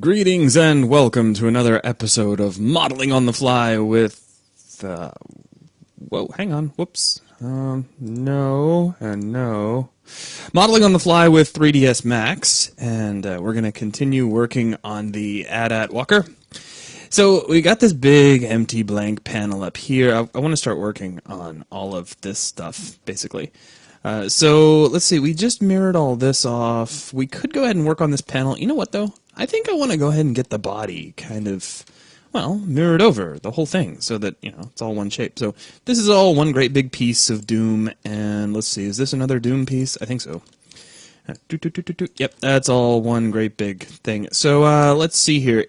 Greetings and welcome to another episode of Modeling on the Fly with, whoa, hang on, whoops, no, and no. Modeling on the Fly with 3ds Max, and we're going to continue working on the AT-AT Walker. So we got this big empty blank panel up here. I want to start working on all of this stuff, basically. So let's see, we just mirrored all this off. We could go ahead and work on this panel. You know what, though? I think I want to go ahead and get the body kind of, well, mirrored over the whole thing so that, you know, it's all one shape. So this is all one great big piece of Doom, and let's see, is this another Doom piece? I think so. Yep, that's all one great big thing. So let's see here.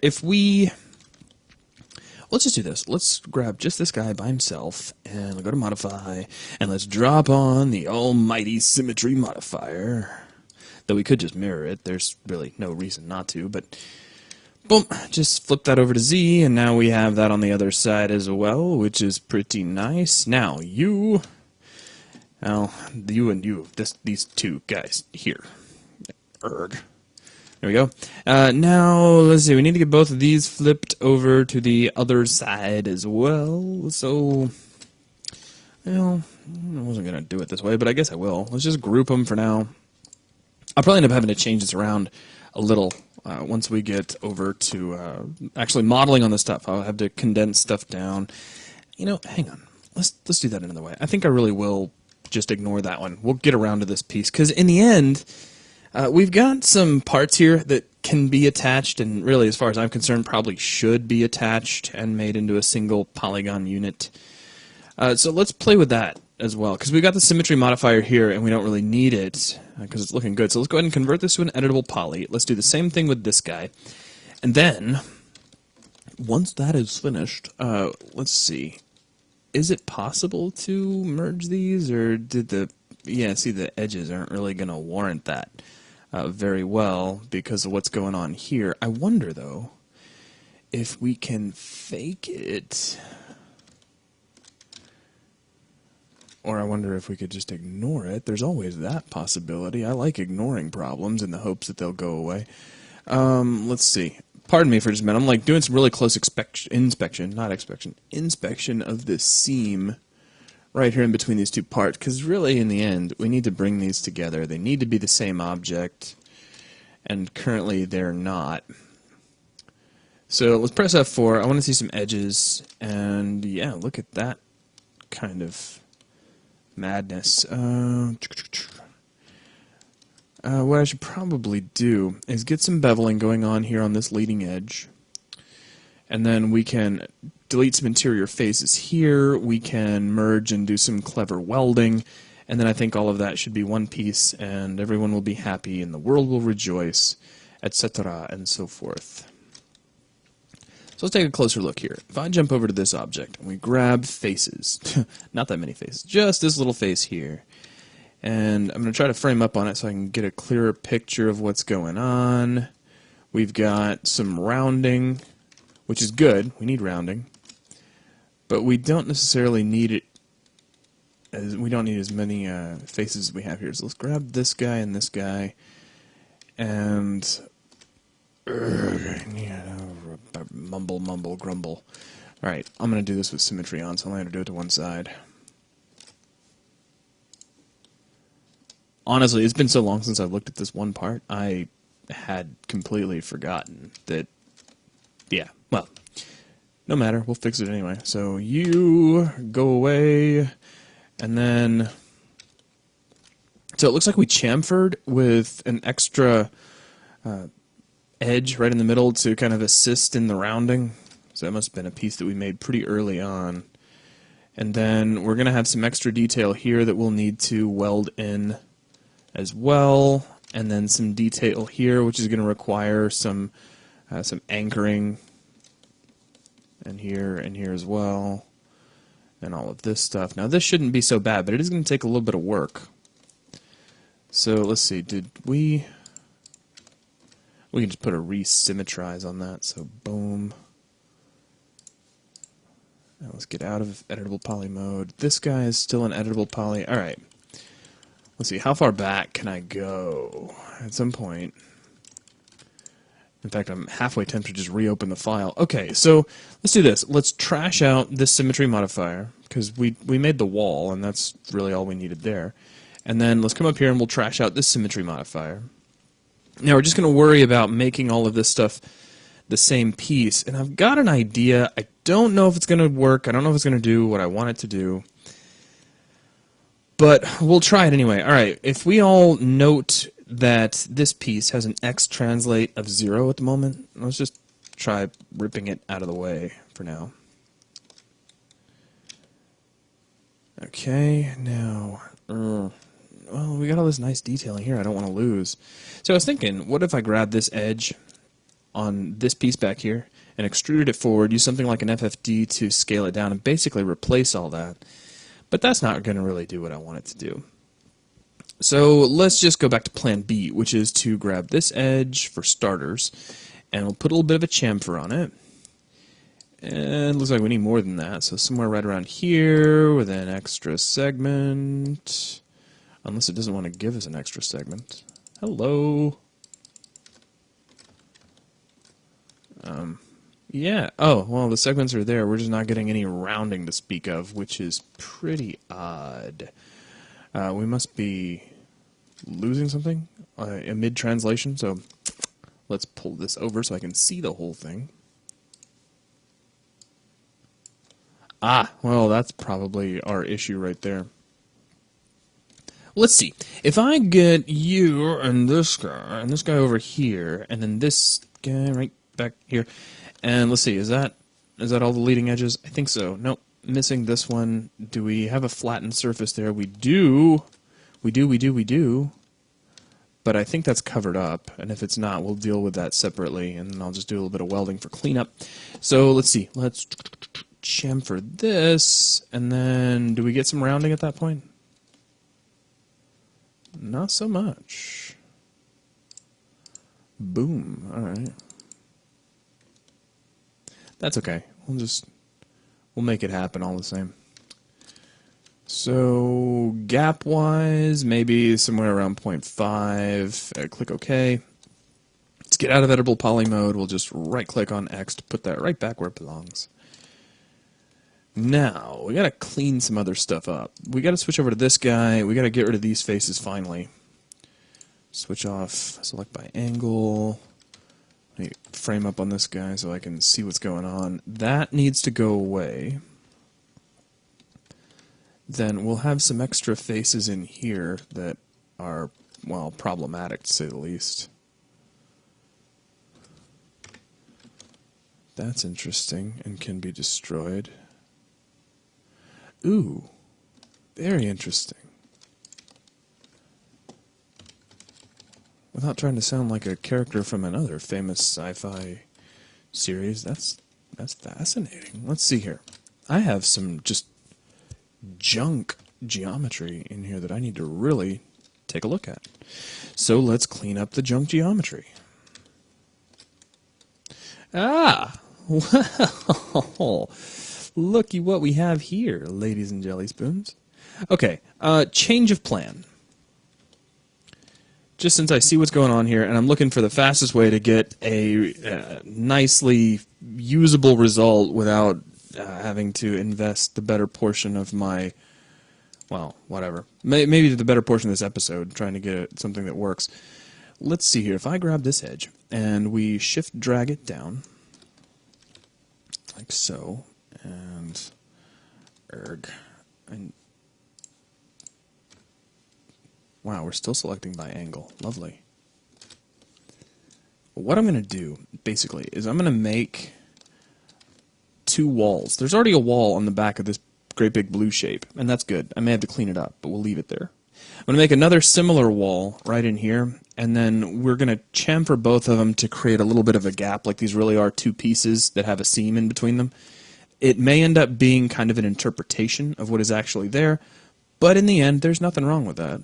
Let's just do this. Let's grab just this guy by himself, and we'll go to Modify, and let's drop on the almighty Symmetry modifier. Though we could just mirror it, there's really no reason not to, but boom, just flip that over to Z, and now we have that on the other side as well, which is pretty nice. Now, you and you, these two guys here. Erg. There we go. Now, let's see, we need to get both of these flipped over to the other side as well, so, well, I wasn't going to do it this way, but I guess I will. Let's just group them for now. I'll probably end up having to change this around a little once we get over to actually modeling on the stuff. I'll have to condense stuff down. You know, hang on. Let's do that another way. I think I really will just ignore that one. We'll get around to this piece, because in the end, we've got some parts here that can be attached, and really, as far as I'm concerned, probably should be attached and made into a single polygon unit. So let's play with that as well, because we've got the symmetry modifier here, and we don't really need it, because it's looking good. So let's go ahead and convert this to an editable poly. Let's do the same thing with this guy. And then, once that is finished, let's see. Is it possible to merge these, or did see, the edges aren't really going to warrant that very well because of what's going on here. I wonder, though, if we can fake it. Or I wonder if we could just ignore it. There's always that possibility. I like ignoring problems in the hopes that they'll go away. Let's see. Pardon me for just a minute. I'm like doing some really close inspection of this seam right here in between these two parts. Because really, in the end, we need to bring these together. They need to be the same object. And currently, they're not. So let's press F4. I want to see some edges. And yeah, look at that kind of madness. What I should probably do is get some beveling going on here on this leading edge, and then we can delete some interior faces here. We can merge and do some clever welding, and then I think all of that should be one piece, and everyone will be happy, and the world will rejoice, etc., and so forth. So let's take a closer look here. If I jump over to this object and we grab faces, not that many faces, just this little face here, and I'm going to try to frame up on it so I can get a clearer picture of what's going on. We've got some rounding, which is good. We need rounding, but we don't necessarily need it. We don't need as many faces as we have here. So let's grab this guy and this guy, and mumble, grumble. Alright, I'm going to do this with symmetry on, so I'm going to do it to one side. Honestly, it's been so long since I've looked at this one part, I had completely forgotten that, yeah, well, no matter, we'll fix it anyway. So you go away, and then, so it looks like we chamfered with an extra edge right in the middle to kind of assist in the rounding. So that must have been a piece that we made pretty early on. And then we're going to have some extra detail here that we'll need to weld in as well. And then some detail here, which is going to require some anchoring. And here as well. And all of this stuff. Now this shouldn't be so bad, but it is going to take a little bit of work. So let's see, we can just put a resymmetrize on that, so boom. Now let's get out of editable poly mode. This guy is still in editable poly. Alright. Let's see, how far back can I go? At some point, In fact, I'm halfway tempted to just reopen the file. Okay, so let's do this. Let's trash out this symmetry modifier, because we made the wall, and that's really all we needed there. And then let's come up here and we'll trash out this symmetry modifier. Now we're just going to worry about making all of this stuff the same piece. And I've got an idea. I don't know if it's going to work. I don't know if it's going to do what I want it to do. But we'll try it anyway. All right, if we all note that this piece has an X translate of 0 at the moment, let's just try ripping it out of the way for now. Okay, now, well, we got all this nice detailing here I don't want to lose. So I was thinking, what if I grab this edge on this piece back here and extruded it forward, use something like an FFD to scale it down and basically replace all that. But that's not going to really do what I want it to do. So let's just go back to plan B, which is to grab this edge for starters, and we'll put a little bit of a chamfer on it. And it looks like we need more than that, so somewhere right around here with an extra segment. Unless it doesn't want to give us an extra segment. Hello. Yeah. Oh, well, the segments are there. We're just not getting any rounding to speak of, which is pretty odd. We must be losing something mid-translation, so let's pull this over so I can see the whole thing. Ah, well, that's probably our issue right there. Let's see. If I get you and this guy over here, and then this guy right back here, and let's see, is that all the leading edges? I think so. Nope, missing this one. Do we have a flattened surface there? We do. We do. But I think that's covered up, and if it's not, we'll deal with that separately, and I'll just do a little bit of welding for cleanup. So let's see. Let's chamfer this, and then do we get some rounding at that point? Not so much. Boom. All right. That's okay. We'll make it happen all the same. So gap-wise, maybe somewhere around 0.5. Click OK. Let's get out of editable poly mode. We'll just right-click on X to put that right back where it belongs. Now, we got to clean some other stuff up. We got to switch over to this guy. We got to get rid of these faces finally. Switch off, select by angle. Let me frame up on this guy so I can see what's going on. That needs to go away. Then we'll have some extra faces in here that are, well, problematic to say the least. That's interesting and can be destroyed. Ooh, very interesting. Without trying to sound like a character from another famous sci-fi series, that's fascinating. Let's see here. I have some just junk geometry in here that I need to really take a look at. So let's clean up the junk geometry. Ah, well, looky what we have here, ladies and jelly spoons. Okay, change of plan. Just since I see what's going on here, and I'm looking for the fastest way to get a nicely usable result without having to invest the better portion of my, well, whatever. Maybe the better portion of this episode, trying to get something that works. Let's see here. If I grab this edge, and we shift drag it down, like so, and erg, and wow, we're still selecting by angle. Lovely. What I'm going to do, basically, is I'm going to make two walls. There's already a wall on the back of this great big blue shape, and that's good. I may have to clean it up, but we'll leave it there. I'm going to make another similar wall right in here, and then we're going to chamfer both of them to create a little bit of a gap, like these really are two pieces that have a seam in between them. It may end up being kind of an interpretation of what is actually there, but in the end, there's nothing wrong with that.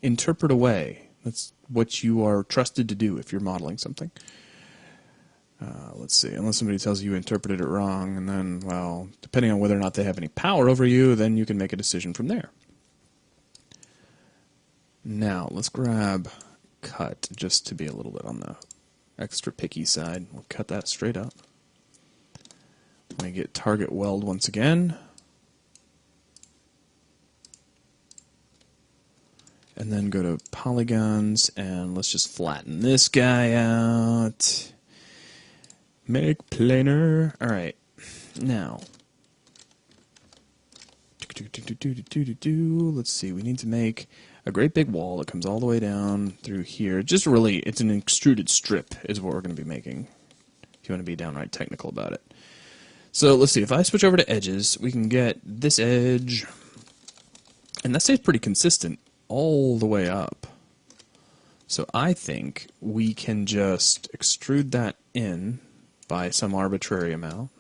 Interpret away. That's what you are trusted to do if you're modeling something. Let's see, unless somebody tells you interpreted it wrong, and then, well, depending on whether or not they have any power over you, then you can make a decision from there. Now, let's grab cut just to be a little bit on the extra picky side. We'll cut that straight up. I'm going to get target weld once again. And then go to polygons, and let's just flatten this guy out. Make planar. Alright, now. Let's see, we need to make a great big wall that comes all the way down through here. Just really, it's an extruded strip is what we're going to be making, if you want to be downright technical about it. So let's see, if I switch over to edges, we can get this edge, and that stays pretty consistent all the way up. So I think we can just extrude that in by some arbitrary amount.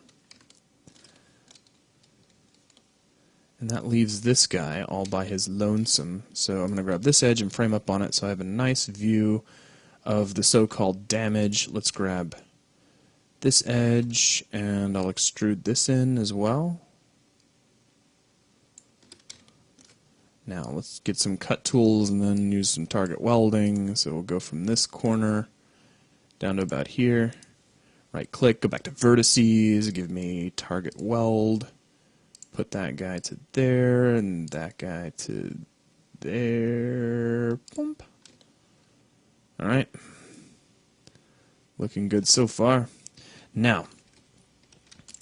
And that leaves this guy all by his lonesome. So I'm going to grab this edge and frame up on it so I have a nice view of the so-called damage. Let's grab this edge and I'll extrude this in as well. Now let's get some cut tools and then use some target welding. So we'll go from this corner down to about here. Right click, go back to vertices, give me target weld. Put that guy to there and that guy to there. Bump. Alright. Looking good so far. Now,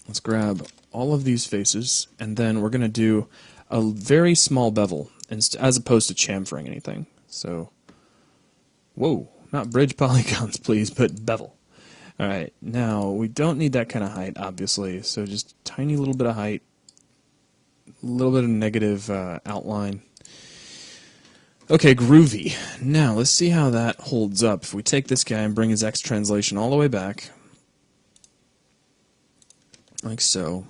let's grab all of these faces and then we're going to do a very small bevel as opposed to chamfering anything. So, whoa, not bridge polygons please, but bevel. Alright, now we don't need that kind of height obviously, so just a tiny little bit of height. A little bit of negative outline. Okay, groovy. Now, let's see how that holds up. If we take this guy and bring his X translation all the way back, like so,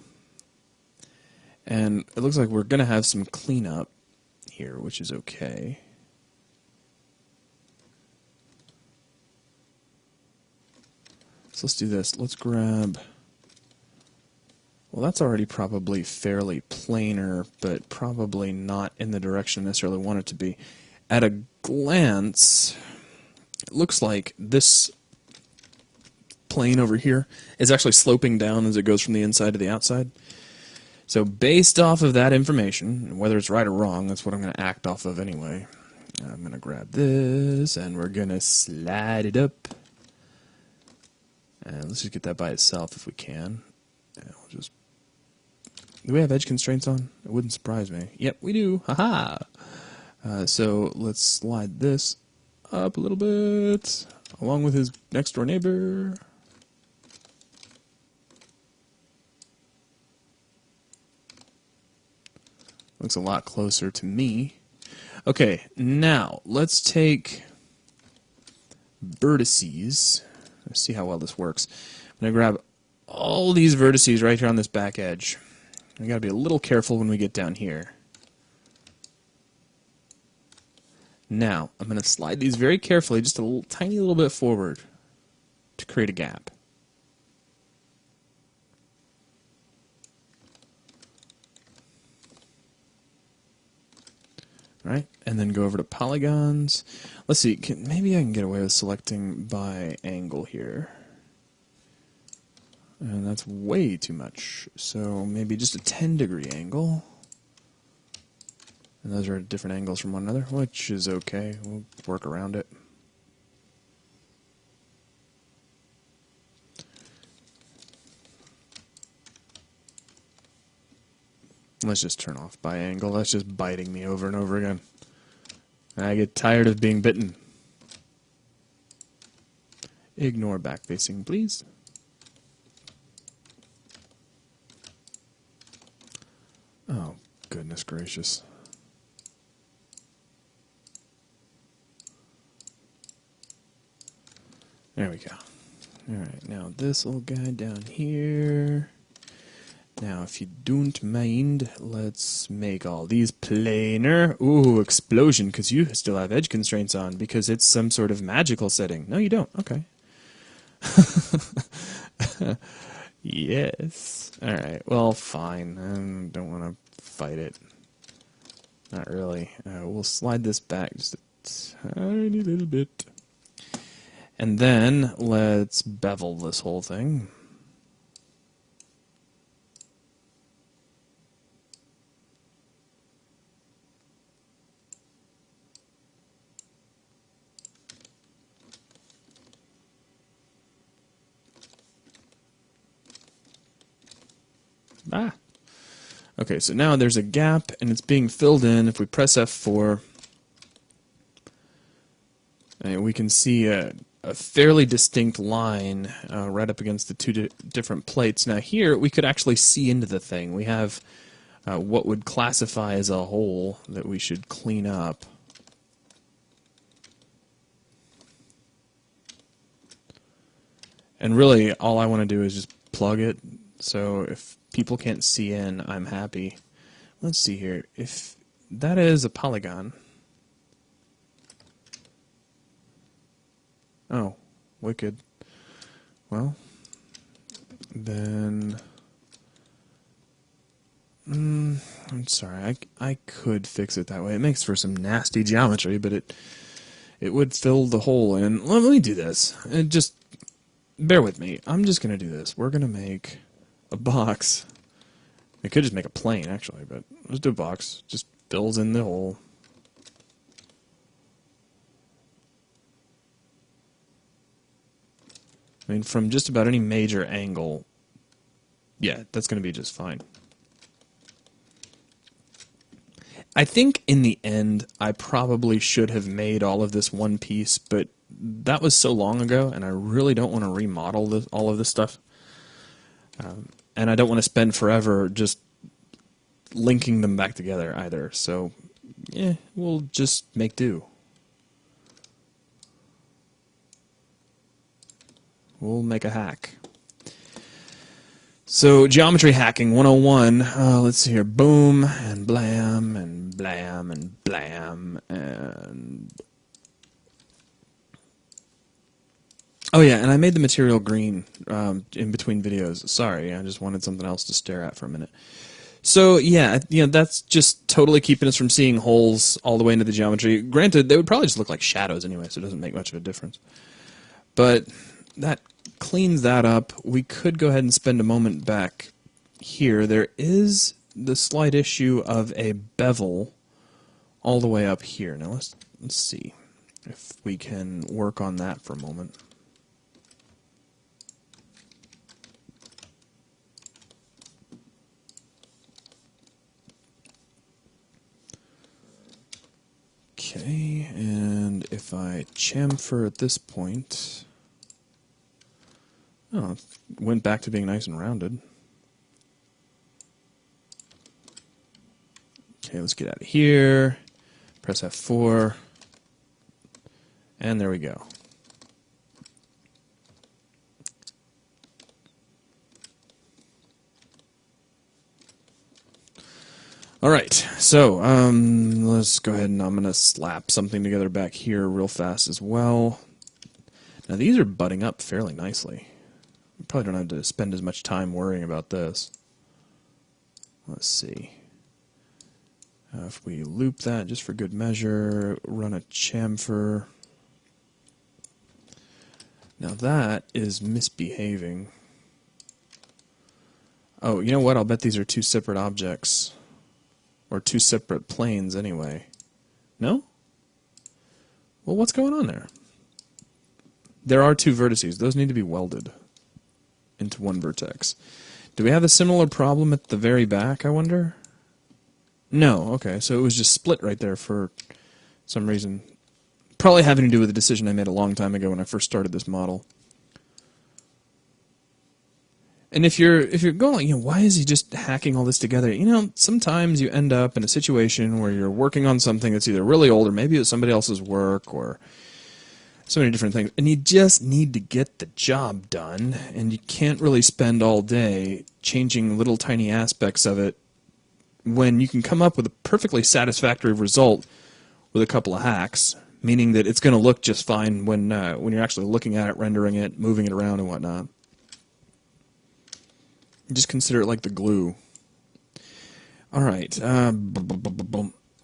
and it looks like we're going to have some cleanup here, which is okay. So let's do this. Let's grab... Well, that's already probably fairly planar, but probably not in the direction I necessarily want it to be. At a glance, it looks like this plane over here is actually sloping down as it goes from the inside to the outside. So based off of that information, whether it's right or wrong, that's what I'm going to act off of anyway. I'm going to grab this, and we're going to slide it up. And let's just get that by itself if we can. And we'll just... Do we have edge constraints on? It wouldn't surprise me. Yep, we do. Haha! So let's slide this up a little bit, along with his next door neighbor. Looks a lot closer to me. Okay, now let's take vertices. Let's see how well this works. I'm going to grab all these vertices right here on this back edge. We got to be a little careful when we get down here. Now, I'm going to slide these very carefully, just a little, tiny little bit forward to create a gap. Right, and then go over to polygons. Let's see, maybe I can get away with selecting by angle here. And that's way too much. So maybe just a 10-degree angle. And those are different angles from one another, which is okay. We'll work around it. Let's just turn off by angle. That's just biting me over and over again. I get tired of being bitten. Ignore back facing, please. Oh, goodness gracious. There we go. Alright, now this little guy down here. Now, if you don't mind, let's make all these planar. Ooh, explosion, because you still have edge constraints on, because it's some sort of magical setting. No, you don't. Okay. Yes. Alright, well, fine. I don't want to fight it. Not really. We'll slide this back just a tiny little bit. And then let's bevel this whole thing. Ah. Okay, so now there's a gap, and it's being filled in. If we press F4, and we can see a fairly distinct line right up against the two different plates. Now here, we could actually see into the thing. We have what would classify as a hole that we should clean up. And really, all I want to do is just plug it. So if people can't see in, I'm happy. Let's see here. If that is a polygon. Oh, wicked. Well, then I'm sorry. I could fix it that way. It makes for some nasty geometry, but it would fill the hole in. Let me do this. Just bear with me. I'm just gonna do this. We're gonna make a box. I could just make a plane actually, but let's do a box. Just fills in the hole. I mean, from just about any major angle, yeah, that's going to be just fine. I think in the end, I probably should have made all of this one piece, but that was so long ago, and I really don't want to remodel all of this stuff. And I don't want to spend forever just linking them back together either. So, yeah, we'll just make do. We'll make a hack. So, geometry hacking 101. Let's see here. Boom, and blam, and blam, and blam, and... Oh yeah, and I made the material green in between videos. Sorry, I just wanted something else to stare at for a minute. So yeah, that's just totally keeping us from seeing holes all the way into the geometry. Granted, they would probably just look like shadows anyway, so it doesn't make much of a difference. But that cleans that up. We could go ahead and spend a moment back here. There is the slight issue of a bevel all the way up here. Now let's see if we can work on that for a moment. Okay, and if I chamfer at this point, oh, it went back to being nice and rounded. Okay, let's get out of here, press F4, and there we go. All right, so let's go ahead and I'm going to slap something together back here real fast as well. Now these are butting up fairly nicely. You probably don't have to spend as much time worrying about this. Let's see. If we loop that just for good measure, run a chamfer. Now that is misbehaving. Oh, you know what? I'll bet these are two separate objects. Or two separate planes anyway. No? Well, what's going on there? There are two vertices. Those need to be welded into one vertex. Do we have a similar problem at the very back, I wonder? No, okay, so it was just split right there for some reason. Probably having to do with a decision I made a long time ago when I first started this model. And if you're going, why is he just hacking all this together? Sometimes you end up in a situation where you're working on something that's either really old or maybe it's somebody else's work or so many different things, and you just need to get the job done, and you can't really spend all day changing little tiny aspects of it when you can come up with a perfectly satisfactory result with a couple of hacks, meaning that it's going to look just fine when you're actually looking at it, rendering it, moving it around and whatnot. Just consider it like the glue. All right.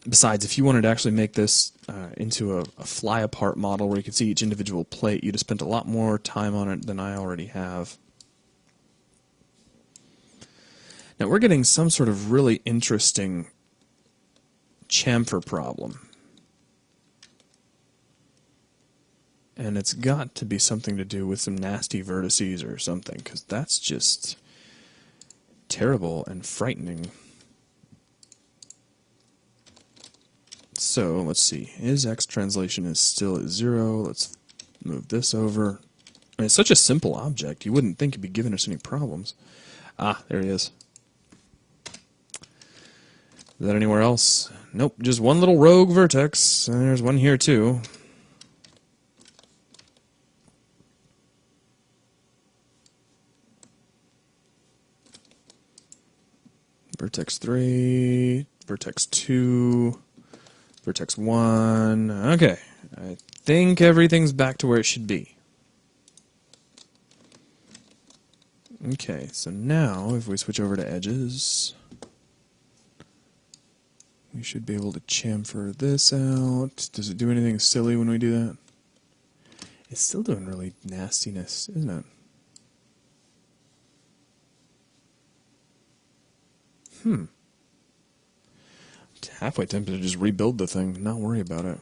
Besides, if you wanted to actually make this into a fly-apart model where you could see each individual plate, you'd have spent a lot more time on it than I already have. Now we're getting some sort of really interesting chamfer problem. And it's got to be something to do with some nasty vertices or something, because that's just terrible and frightening. So let's see, his X translation is still at 0. Let's move this over. I mean, it's such a simple object, you wouldn't think it'd be giving us any problems. Ah, there he is. Is that anywhere else? Nope, just one little rogue vertex, and there's one here too. Vertex 3, vertex 2, vertex 1. Okay, I think everything's back to where it should be. Okay, so now if we switch over to edges, we should be able to chamfer this out. Does it do anything silly when we do that? It's still doing really nastiness, isn't it? I'm halfway tempted to just rebuild the thing, not worry about it.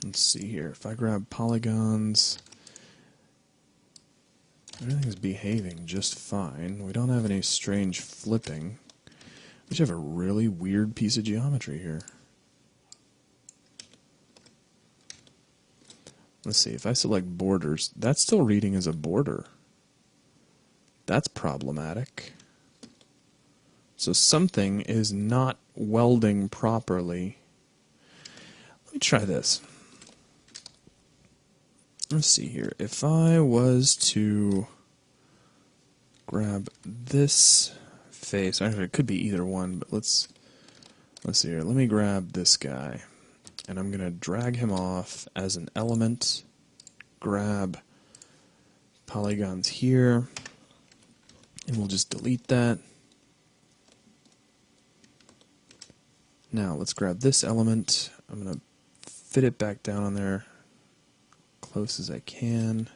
Let's see here. If I grab polygons, everything's behaving just fine. We don't have any strange flipping. We just have a really weird piece of geometry here. Let's see, if I select borders, that's still reading as a border. That's problematic. So something is not welding properly. Let me try this. Let's see here. If I was to grab this face, actually it could be either one, but let's see here. Let me grab this guy, and I'm going to drag him off as an element, grab polygons here, and we'll just delete that. Now let's grab this element. I'm going to fit it back down on there close as I can.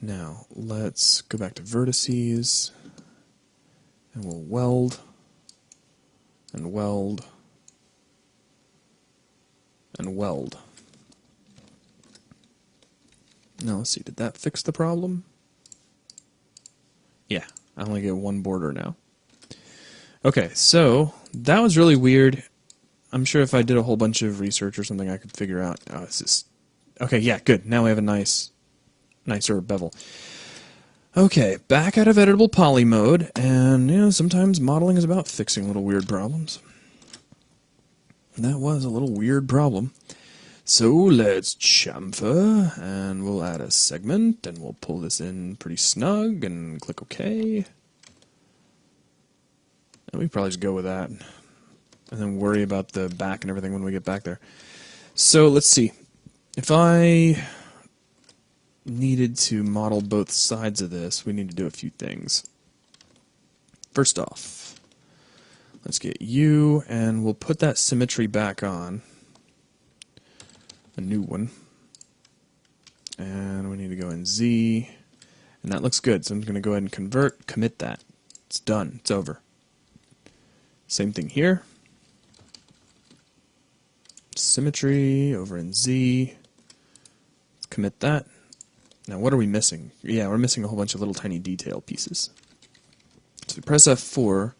Now let's go back to vertices, and we'll weld and weld and weld. Now let's see, did that fix the problem? Yeah, I only get one border now. Okay, so that was really weird. I'm sure if I did a whole bunch of research or something I could figure out. Oh, it's just... Okay, yeah, good. Now we have a nicer bevel. Okay, back out of editable poly mode, and you know, sometimes modeling is about fixing little weird problems. And that was a little weird problem. So let's chamfer, and we'll add a segment, and we'll pull this in pretty snug, and click OK. And we probably just go with that, and then worry about the back and everything when we get back there. So let's see. If I needed to model both sides of this, we need to do a few things. First off, let's get U, and we'll put that symmetry back on. A new one. And we need to go in Z, and that looks good, so I'm going to go ahead and commit that. It's done. It's over. Same thing here. Symmetry over in Z. Let's commit that. Now what are we missing? Yeah, we're missing a whole bunch of little tiny detail pieces. So we press F4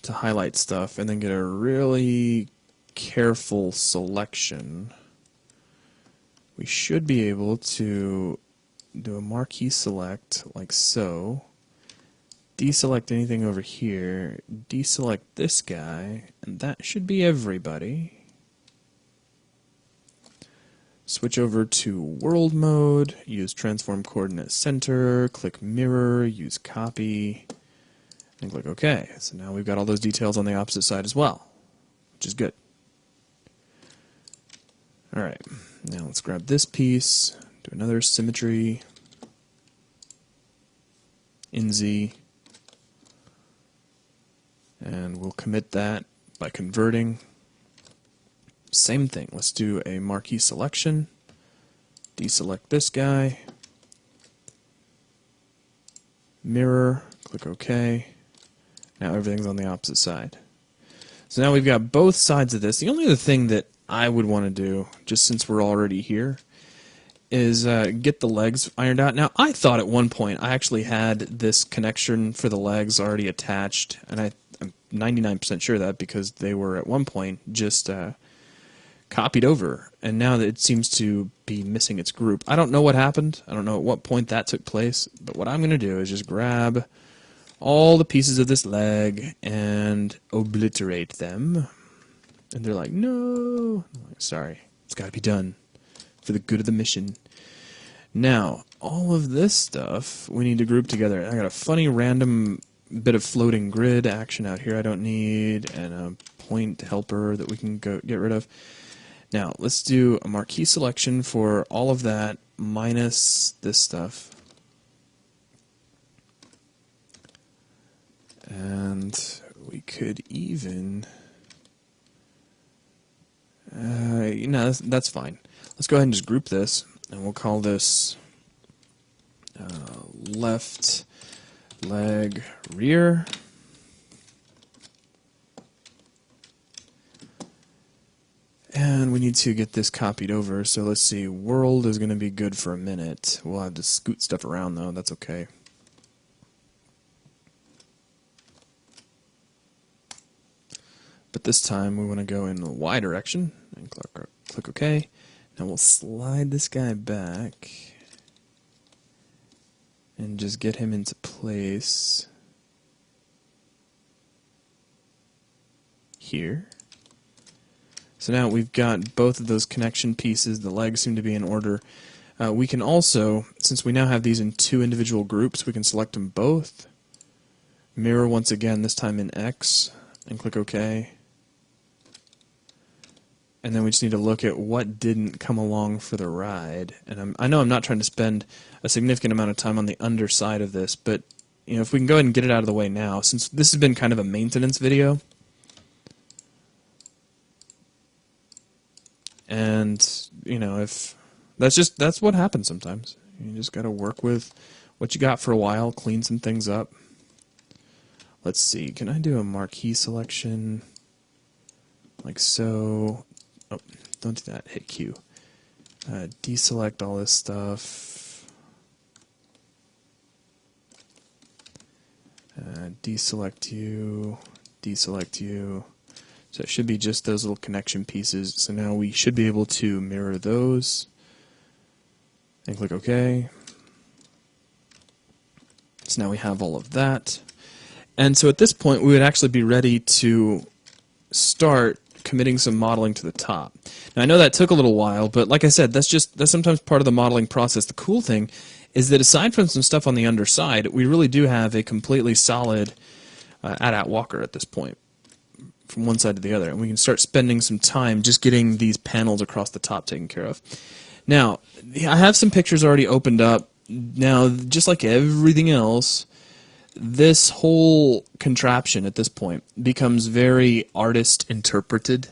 to highlight stuff and then get a really careful selection. We should be able to do a marquee select like so. Deselect anything over here. Deselect this guy, and that should be everybody. Switch over to world mode, use transform coordinate center, click mirror, use copy, and click OK. So now we've got all those details on the opposite side as well, which is good. Alright, now let's grab this piece, do another symmetry in Z, and we'll commit that by converting. Same thing, let's do a marquee selection, deselect this guy, mirror, click OK. Now everything's on the opposite side. So now we've got both sides of this. The only other thing that I would want to do, just since we're already here, is get the legs ironed out. Now, I thought at one point I actually had this connection for the legs already attached, and I'm 99% sure of that because they were at one point just copied over, and now that it seems to be missing its group. I don't know what happened. I don't know at what point that took place, but what I'm going to do is just grab all the pieces of this leg and obliterate them. And they're like, no. I'm like, sorry, it's got to be done for the good of the mission. Now, all of this stuff we need to group together. I got a funny random bit of floating grid action out here I don't need, and a point helper that we can go get rid of. Now, let's do a marquee selection for all of that minus this stuff. And we could even... that's fine. Let's go ahead and just group this, and we'll call this left leg rear. And we need to get this copied over, so let's see, world is going to be good for a minute. We'll have to scoot stuff around though, that's okay. But this time we want to go in the Y direction, and click OK. Now we'll slide this guy back and just get him into place here. So now we've got both of those connection pieces. The legs seem to be in order. We can also, since we now have these in two individual groups, we can select them both. Mirror once again, this time in X, and click OK. And then we just need to look at what didn't come along for the ride. And I know I'm not trying to spend a significant amount of time on the underside of this, but if we can go ahead and get it out of the way now, since this has been kind of a maintenance video. And if that's what happens sometimes. You just got to work with what you got for a while, clean some things up. Let's see, can I do a marquee selection like so? Oh, don't do that, hit Q. Deselect all this stuff. Deselect you, deselect you. So it should be just those little connection pieces. So now we should be able to mirror those. And click OK. So now we have all of that. And so at this point we would actually be ready to start committing some modeling to the top. Now I know that took a little while, but like I said, that's sometimes part of the modeling process. The cool thing is that aside from some stuff on the underside, we really do have a completely solid AT-AT walker at this point, from one side to the other, and we can start spending some time just getting these panels across the top taken care of. Now, I have some pictures already opened up. Now, just like everything else, this whole contraption at this point becomes very artist-interpreted.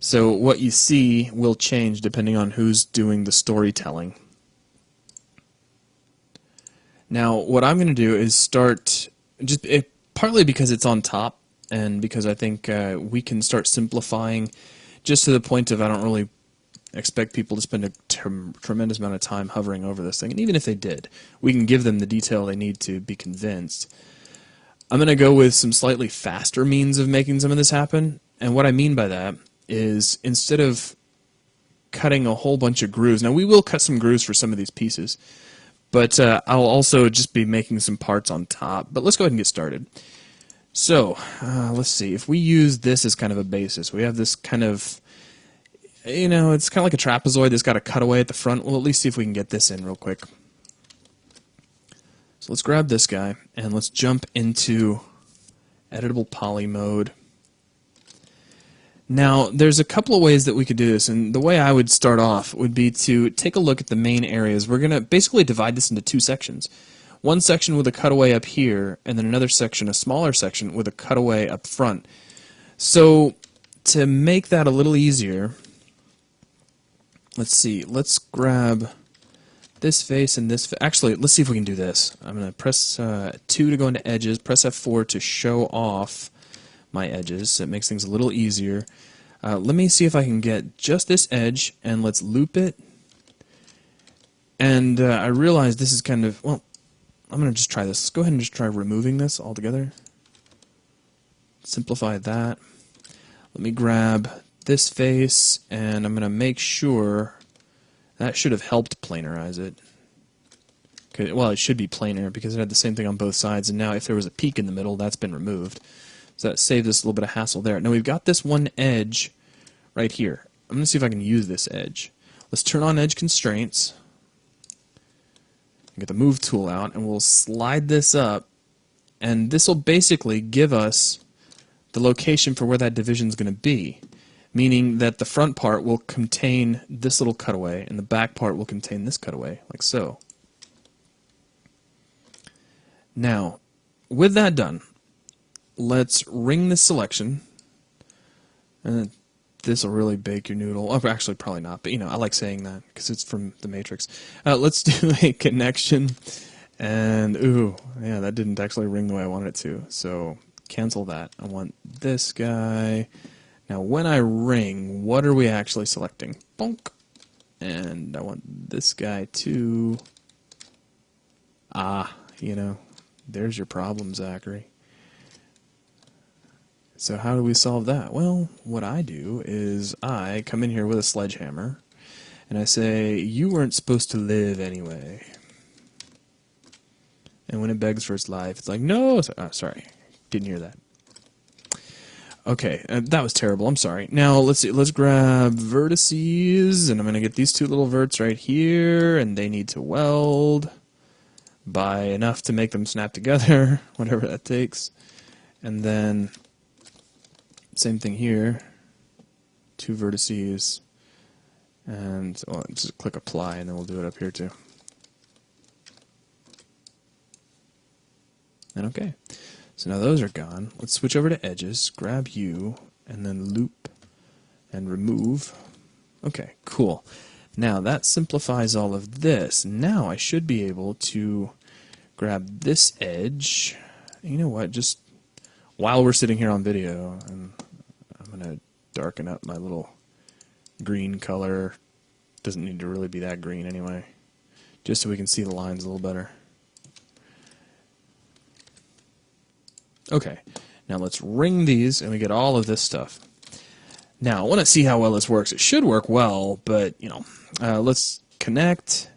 So what you see will change depending on who's doing the storytelling. Now, what I'm going to do is start, partly because it's on top, and because I think we can start simplifying just to the point of I don't really expect people to spend a tremendous amount of time hovering over this thing. And even if they did, we can give them the detail they need to be convinced. I'm going to go with some slightly faster means of making some of this happen. And what I mean by that is instead of cutting a whole bunch of grooves, now we will cut some grooves for some of these pieces, but I'll also just be making some parts on top. But let's go ahead and get started. So, let's see, if we use this as kind of a basis, we have this kind of, it's kind of like a trapezoid that's got a cutaway at the front. We'll at least see if we can get this in real quick. So let's grab this guy, and let's jump into editable poly mode. Now, there's a couple of ways that we could do this, and the way I would start off would be to take a look at the main areas. We're going to basically divide this into two sections. One section with a cutaway up here, and then another section, a smaller section, with a cutaway up front. So, to make that a little easier, let's see, let's grab this face and this actually, let's see if we can do this. I'm going to press 2 to go into edges, press F4 to show off my edges, so it makes things a little easier. Let me see if I can get just this edge, and let's loop it. And I realize this is kind of, well, I'm going to just try this. Let's go ahead and just try removing this altogether. Simplify that. Let me grab this face, and I'm going to make sure that should have helped planarize it. Well, it should be planar because it had the same thing on both sides, and now if there was a peak in the middle, that's been removed. So that saved us a little bit of hassle there. Now we've got this one edge right here. I'm going to see if I can use this edge. Let's turn on edge constraints. Get the move tool out, and we'll slide this up, and this will basically give us the location for where that division is going to be, meaning that the front part will contain this little cutaway, and the back part will contain this cutaway, like so. Now, with that done, let's ring this selection, and this will really bake your noodle. Oh, actually, probably not, but I like saying that because it's from the Matrix. Let's do a connection, and ooh, yeah, that didn't actually ring the way I wanted it to, so cancel that. I want this guy. Now, when I ring, what are we actually selecting? Bonk. And I want this guy too. There's your problem, Zachary. So how do we solve that? Well, what I do is I come in here with a sledgehammer, and I say, you weren't supposed to live anyway. And when it begs for its life, it's like, no! Oh, sorry. Didn't hear that. Okay, that was terrible. I'm sorry. Now, let's see. Let's grab vertices, and I'm going to get these two little verts right here, and they need to weld by enough to make them snap together, whatever that takes. And then, same thing here. Two vertices, and just click apply, and then we'll do it up here too. And okay. So now those are gone. Let's switch over to edges, grab you, and then loop and remove. Okay, cool. Now that simplifies all of this. Now I should be able to grab this edge. You know what, just while we're sitting here on video, and I'm going to darken up my little green color. Doesn't need to really be that green anyway, just so we can see the lines a little better. Okay, now let's ring these, and we get all of this stuff. Now, I want to see how well this works. It should work well, but, let's connect.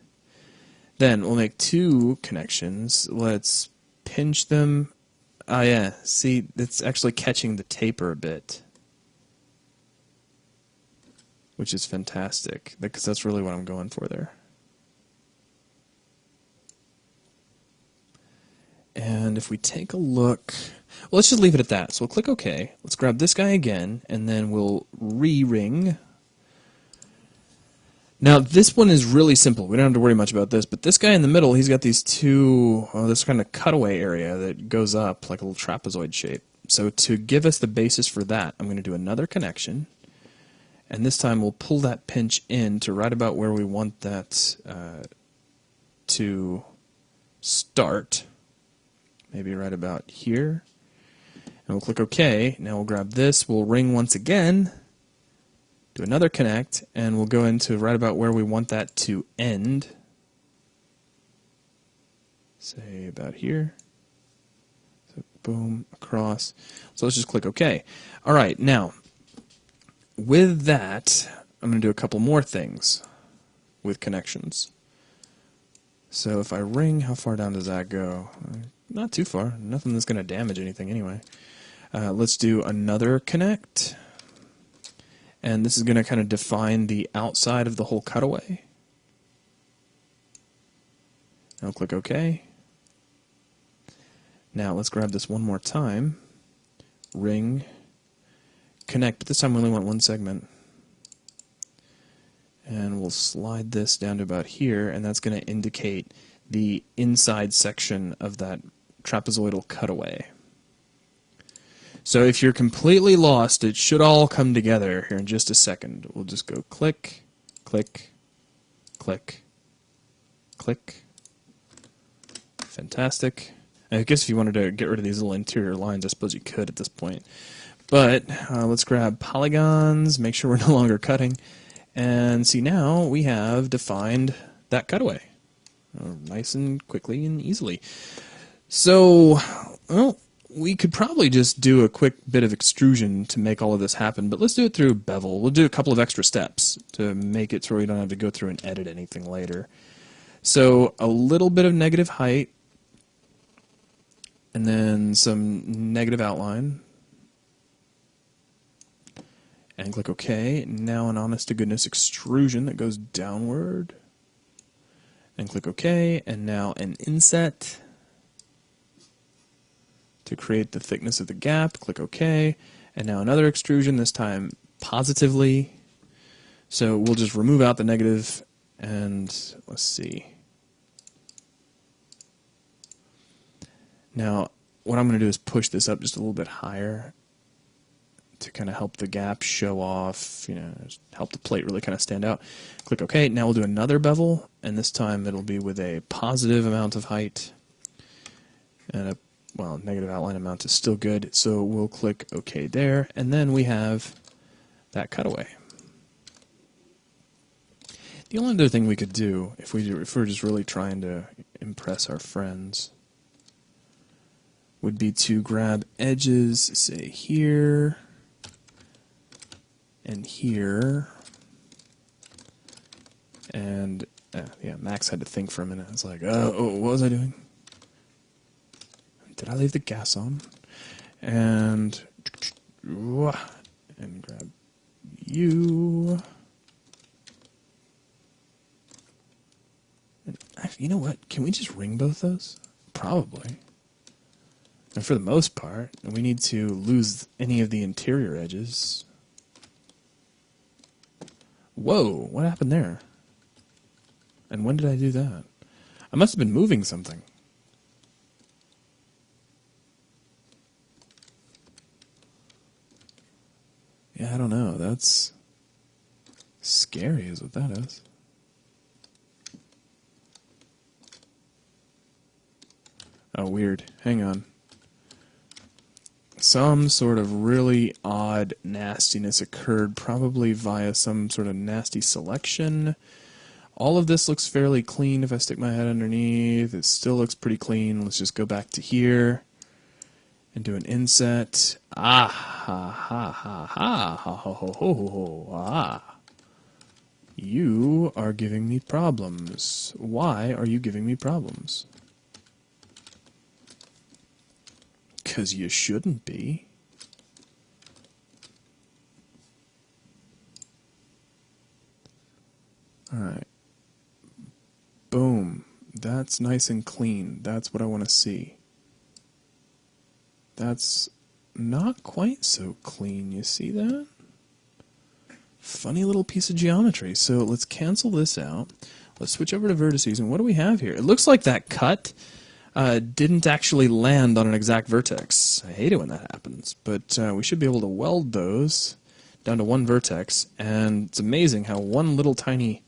Then we'll make two connections. Let's pinch them. Oh, yeah, see, it's actually catching the taper a bit, which is fantastic, because that's really what I'm going for there. And if we take a look, well, let's just leave it at that. So we'll click OK. Let's grab this guy again, and then we'll re-ring. Now, this one is really simple. We don't have to worry much about this, but this guy in the middle, he's got these two, this kind of cutaway area that goes up like a little trapezoid shape. So to give us the basis for that, I'm going to do another connection, and this time we'll pull that pinch in to right about where we want that to start. Maybe right about here. And we'll click OK. Now we'll grab this, we'll ring once again, do another connect, and we'll go into right about where we want that to end. Say about here. So boom, across. So let's just click OK. Alright, now, with that, I'm going to do a couple more things with connections. So if I ring, how far down does that go? Not too far. Nothing that's going to damage anything anyway. Let's do another connect. And this is going to kind of define the outside of the whole cutaway. Now click OK. Now let's grab this one more time. Ring. connect, but this time we only want one segment. And we'll slide this down to about here, and that's going to indicate the inside section of that trapezoidal cutaway. So if you're completely lost, it should all come together here in just a second. We'll just go click, click, click, click. Fantastic. I guess if you wanted to get rid of these little interior lines, I suppose you could at this point. But let's grab polygons, make sure we're no longer cutting. And see, now we have defined that cutaway nice and quickly and easily. So, well, we could probably just do a quick bit of extrusion to make all of this happen, but let's do it through bevel. We'll do a couple of extra steps to make it so we don't have to go through and edit anything later. So a little bit of negative height, and then some negative outline. And click OK. Now an honest-to-goodness extrusion that goes downward. And click OK. And now an inset to create the thickness of the gap. Click OK. And now another extrusion, this time positively. So we'll just remove out the negative, and let's see. Now, what I'm going to do is push this up just a little bit higher to kind of help the gap show off, you know, help the plate really kind of stand out. Click OK. Now we'll do another bevel, and this time it'll be with a positive amount of height, and a, well, negative outline amount is still good. So we'll click OK there, and then we have that cutaway. The only other thing we could do, if we're just really trying to impress our friends, would be to grab edges, say here and here, and yeah, Max had to think for a minute. It's like, oh, what was I doing? Did I leave the gas on? And grab you. And actually, you know what? Can we just ring both those? Probably. And for the most part, we need to lose any of the interior edges. Whoa, what happened there? And when did I do that? I must have been moving something. Yeah, I don't know. That's scary is what that is. Oh, weird. Hang on. Some sort of really odd nastiness occurred, probably via some sort of nasty selection. All of this looks fairly clean. If I stick my head underneath, it still looks pretty clean. Let's just go back to here and do an inset. Ah, ha, ha, ha, ha, ha, ho, ho, ho, ho, ho, ah. You are giving me problems. Why are you giving me problems? Because you shouldn't be. Alright. Boom. That's nice and clean. That's what I want to see. That's not quite so clean. You see that? Funny little piece of geometry. So let's cancel this out. Let's switch over to vertices. And what do we have here? It looks like that cut didn't actually land on an exact vertex. I hate it when that happens, but we should be able to weld those down to one vertex, and it's amazing how one little tiny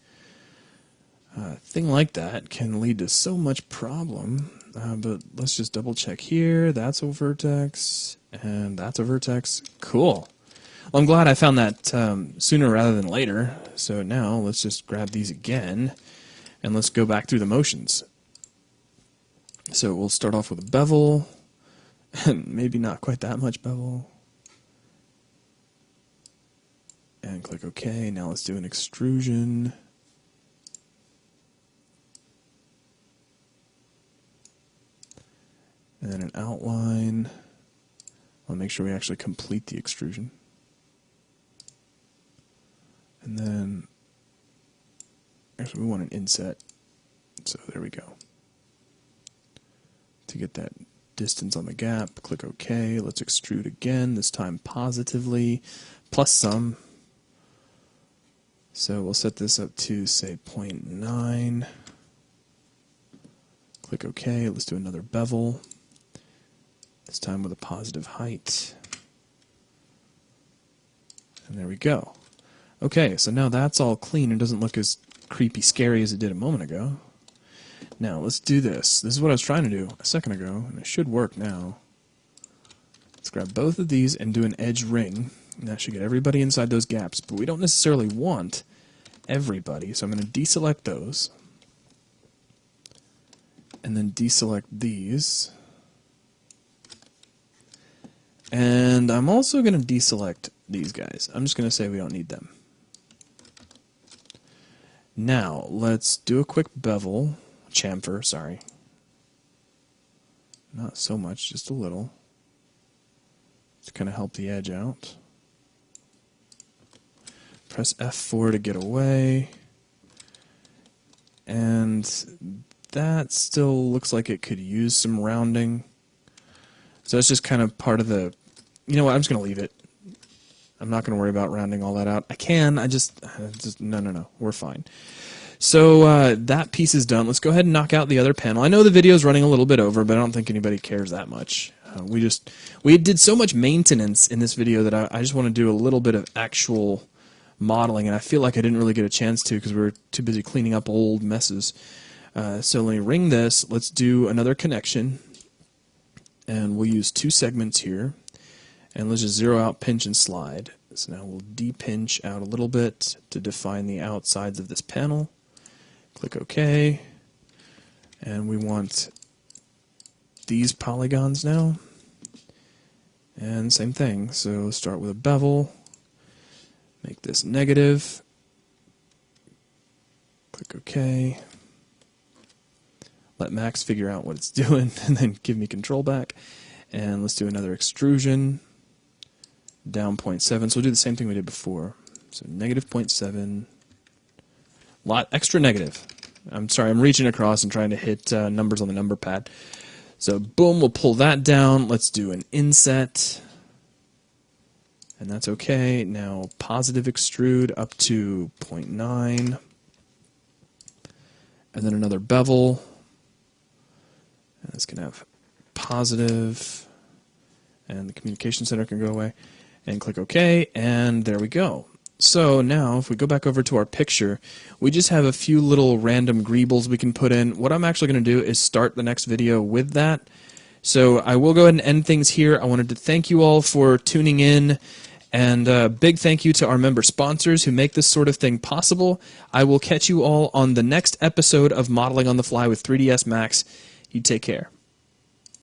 thing like that can lead to so much problem. But let's just double check here. That's a vertex, and that's a vertex. Cool. Well, I'm glad I found that sooner rather than later. So now let's just grab these again, and let's go back through the motions. So we'll start off with a bevel, and maybe not quite that much bevel. And click OK. Now let's do an extrusion. And then an outline. I'll make sure we actually complete the extrusion. And then, actually we want an inset. So there we go. To get that distance on the gap, click OK. Let's extrude again, this time positively, plus some. So we'll set this up to, say, 0.9. Click OK. Let's do another bevel, this time with a positive height. And there we go. Okay, so now that's all clean. It doesn't look as creepy scary as it did a moment ago. Now let's do this. This is what I was trying to do a second ago, and it should work now. Let's grab both of these and do an edge ring. And that should get everybody inside those gaps, but we don't necessarily want everybody, so I'm going to deselect those. And then deselect these. And I'm also going to deselect these guys. I'm just going to say we don't need them. Now, let's do a quick bevel. Chamfer, sorry. Not so much, just a little. To kind of help the edge out. Press F4 to get away. And that still looks like it could use some rounding. So that's just kind of part of the... You know what, I'm just going to leave it. I'm not going to worry about rounding all that out. I can, I just no, we're fine. So that piece is done. Let's go ahead and knock out the other panel. I know the video is running a little bit over, but I don't think anybody cares that much. We did so much maintenance in this video that I just want to do a little bit of actual modeling, and I feel like I didn't really get a chance to because we were too busy cleaning up old messes. So let me ring this. Let's do another connection, and we'll use 2 segments here. And let's just zero out, pinch, and slide. So now we'll de-pinch out a little bit to define the outsides of this panel. Click OK. And we want these polygons now. And same thing. So start with a bevel. Make this negative. Click OK. Let Max figure out what it's doing and then give me control back. And let's do another extrusion. Down 0.7, so we'll do the same thing we did before. So negative 0.7, lot extra negative. I'm sorry, I'm reaching across and trying to hit numbers on the number pad. So boom, we'll pull that down. Let's do an inset, and that's okay. Now positive extrude up to 0.9, and then another bevel. And it's gonna have positive, and the communication center can go away. And click OK, and there we go. So now, if we go back over to our picture, we just have a few little random greebles we can put in. What I'm actually going to do is start the next video with that. So I will go ahead and end things here. I wanted to thank you all for tuning in, and a big thank you to our member sponsors who make this sort of thing possible. I will catch you all on the next episode of Modeling on the Fly with 3ds Max. You take care.